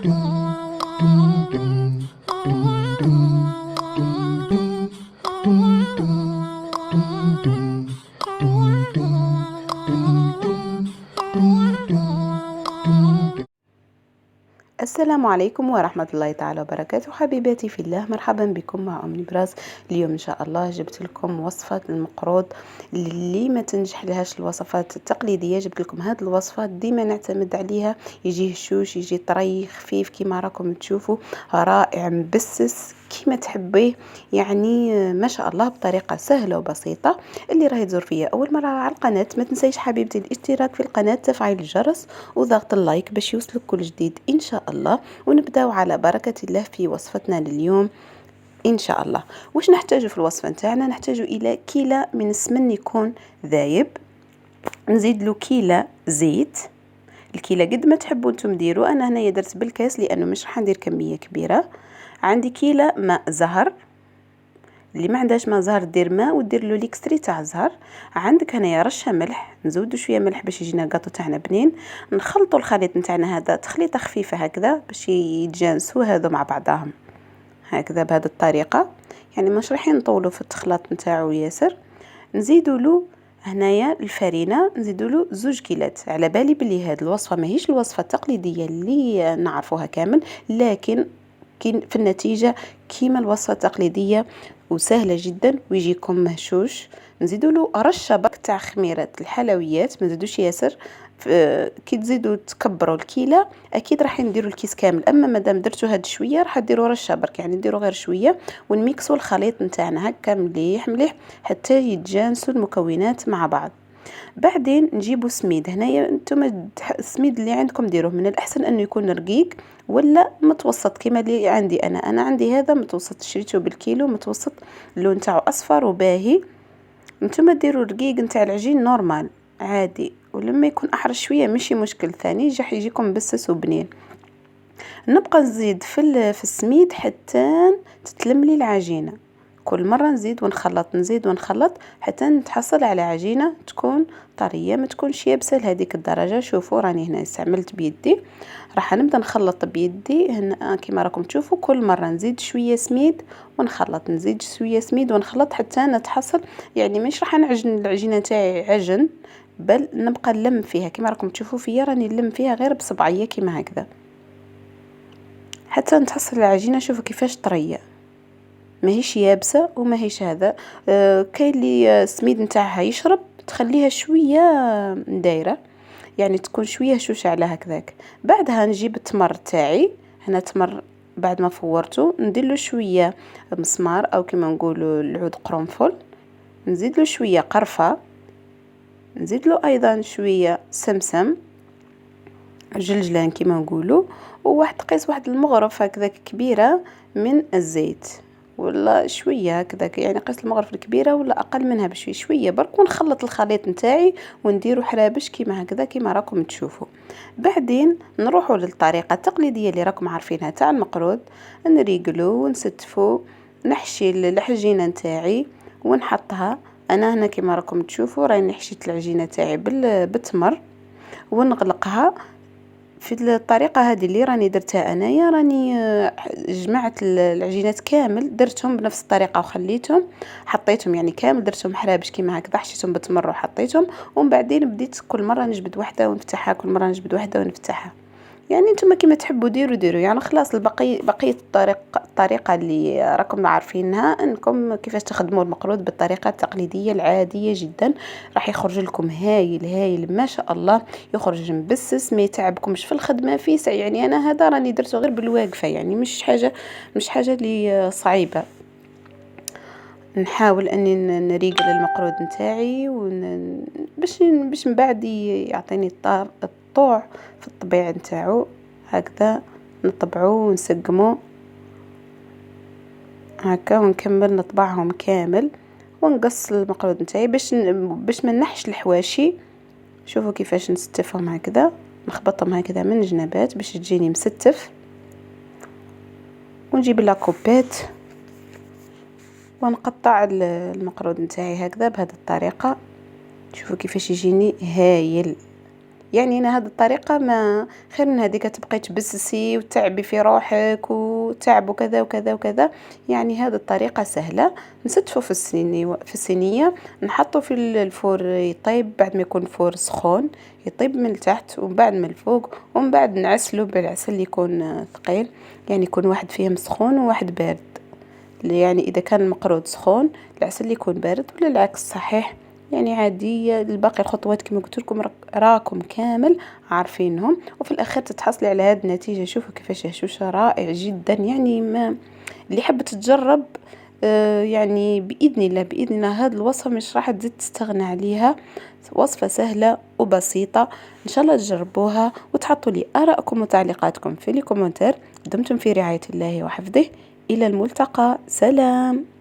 السلام عليكم ورحمة الله تعالى وبركاته. حبيباتي في الله، مرحبا بكم مع أم نبراس. اليوم إن شاء الله جبت لكم وصفة المقروض اللي ما تنجح لهاش الوصفات التقليدية. جبت لكم هذه الوصفات ديما نعتمد عليها، يجي هشوش، يجي طري خفيف كما راكم تشوفوا، رائع مبسس كما تحبيه. يعني ما شاء الله بطريقة سهلة وبسيطة. اللي راهي تزور فيا أول مرة على القناة ما تنسيش حبيبتي الاشتراك في القناة، تفعيل الجرس وضغط اللايك باش يوصلك كل جديد إن شاء الله. ونبداو على بركة الله في وصفتنا لليوم إن شاء الله. واش نحتاجو في الوصفة نتاعنا؟ نحتاجو إلى كيلة من السمن يكون ذايب، نزيد له كيلة زيت، الكيلة قد ما تحبوا نتوما ديروا، أنا هنايا درت بالكاس لأنه مش راح ندير كمية كبيرة. عندي كيلة ماء زهر، اللي ما عندهاش ماء زهر دير ماء ودير له ليكستري تاع زهر. عندك هنايا رشه ملح، نزودوا شويه ملح باش يجينا الكاطو تاعنا بنين. نخلطوا الخليط نتاعنا هذا تخليطه خفيفه هكذا باش يتجانسوا هذو مع بعضهم هكذا بهذه الطريقه. يعني مش رايحين نطولوا في التخلاط نتاعو ياسر. نزيدوا له هنايا الفرينه، نزيدوا له 2 كيلات. على بالي بلي هذه الوصفه ماهيش الوصفه التقليديه اللي نعرفوها كامل، لكن في النتيجه كيما الوصفه التقليديه وسهله جدا ويجيكم مهشوش. نزيدوا له رشه برك تاع خميره الحلويات، ما نزيدوش ياسر. كي تزيدوا تكبروا الكيله اكيد راح نديروا الكيس كامل، اما مادام درتوا هاد شويه راح ديروا رشه برك، يعني نديروا غير شويه ونميكسوا الخليط نتاعنا هكا مليح مليح حتى يتجانسوا المكونات مع بعض. بعدين نجيبوا سميد. هنايا انتم السميد اللي عندكم ديروه، من الاحسن انه يكون رقيق ولا متوسط كما اللي عندي انا عندي هذا متوسط، شريته بالكيلو متوسط، اللون تاعو اصفر وباهي. انتم ديروا رقيق نتاع العجين نورمال عادي، ولما يكون احرج شويه ماشي مشكل، ثاني راح يجيكم بسس وبنين. نبقى نزيد في السميد حتى تتلم لي العجينه، كل مرة نزيد ونخلط نزيد ونخلط حتى نتحصل على عجينة تكون طرية ما تكونش يابسة لهذيك الدرجة. شوفوا راني هنا استعملت بيدي، راح نبدأ نخلط بيدي هنا كما راكم تشوفوا. كل مرة نزيد شوية سميد ونخلط، نزيد شوية سميد ونخلط حتى نتحصل. يعني مش راح نعجن العجينة تاعي عجن، بل نبقى نلم فيها كما راكم تشوفوا فيا، راني نلم فيها غير بصبعية كما هكذا حتى نتحصل العجينة. شوفوا كيفاش طرية، ماهيش يابسه وماهيش هذا. كاين اللي السميد نتاعها يشرب تخليها شويه دايره، يعني تكون شويه هشوشه على هكذاك. بعدها نجيب التمر تاعي، هنا تمر بعد ما فورته ندير له شويه مسمار او كما نقولوا العود قرنفل، نزيد له شويه قرفه، نزيد له ايضا شويه سمسم جلجلان كما نقولوا، وواحد قيس واحد المغرف هكذاك كبيره من الزيت، ولا شويه هكذاك يعني قيس المغرف الكبيره ولا اقل منها بشوي شويه برك. ونخلط الخليط نتاعي ونديرو حرابش كيما هكذا كيما راكم تشوفوا. بعدين نروحوا للطريقه التقليديه اللي راكم عارفينها تاع المقروض. نريقلو ونستفو، نحشي العجينه نتاعي ونحطها. انا هنا كيما راكم تشوفوا راني حشيت العجينه تاعي بالتمر ونغلقها. في الطريقه هذه اللي راني درتها انايا، راني جمعت العجينات كامل درتهم بنفس الطريقه وخليتهم حطيتهم يعني كامل درتهم حرابش كيما هكذا، حشيتهم بالتمر وحطيتهم. ومن بعدين بديت كل مره نجبد واحده ونفتحها، كل مره نجبد واحده ونفتحها. يعني انتم كيما تحبوا ديروا يعني خلاص. بقيه الطريقه اللي راكم عارفينها انكم كيفاش تخدموا المقروض بالطريقه التقليديه العاديه جدا، راح يخرج لكم هايل هايل ما شاء الله، يخرج مبسس ما يتعبكمش في الخدمه فيه. يعني انا هذا راني درته غير بالواقفه، يعني مش حاجه اللي صعيبه. نحاول اني نريقل المقروض نتاعي باش من بعد يعطيني الطوع في الطبيعه نتاعو هكذا. نطبعوه ونسقموه هكا ونكمل نطبعهم كامل ونقص المقروض نتاعي باش ما نحش الحواشي. شوفوا كيفاش نستفهم هكذا، نخبطهم هكذا من الجنبات باش تجيني مستف. ونجيب لاكوبيت ونقطع المقروض نتاعي هكذا بهذه الطريقه. شوفوا كيفاش يجيني هايل، يعني أنا هذه الطريقة ما خير من هذيك تبقي تبسسي وتعبي في روحك وتعب وكذا وكذا وكذا. يعني هذه الطريقة سهلة، نستفو في الصينية، نحطه في الفور يطيب بعد ما يكون الفور سخون، يطيب من التحت ومن بعد من الفوق، ومن بعد نعسله بالعسل اللي يكون ثقيل، يعني يكون واحد فيهم سخون وواحد بارد. يعني إذا كان المقرود سخون العسل يكون بارد، ولا العكس صحيح. يعني عادي الباقي الخطوات كما قلت لكم راكم كامل عارفينهم، وفي الأخير تتحصلي على هذه النتيجة. شوفوا كيفاش هشوشة رائع جدا. يعني ما اللي حابة تجرب يعني بإذن الله بإذن الله هذه الوصفة مش راح تزيد تستغنى عليها. وصفة سهلة وبسيطة، إن شاء الله تجربوها وتحطوا لي آراءكم وتعليقاتكم في الكومنتات. دمتم في رعاية الله وحفظه، إلى الملتقى، سلام.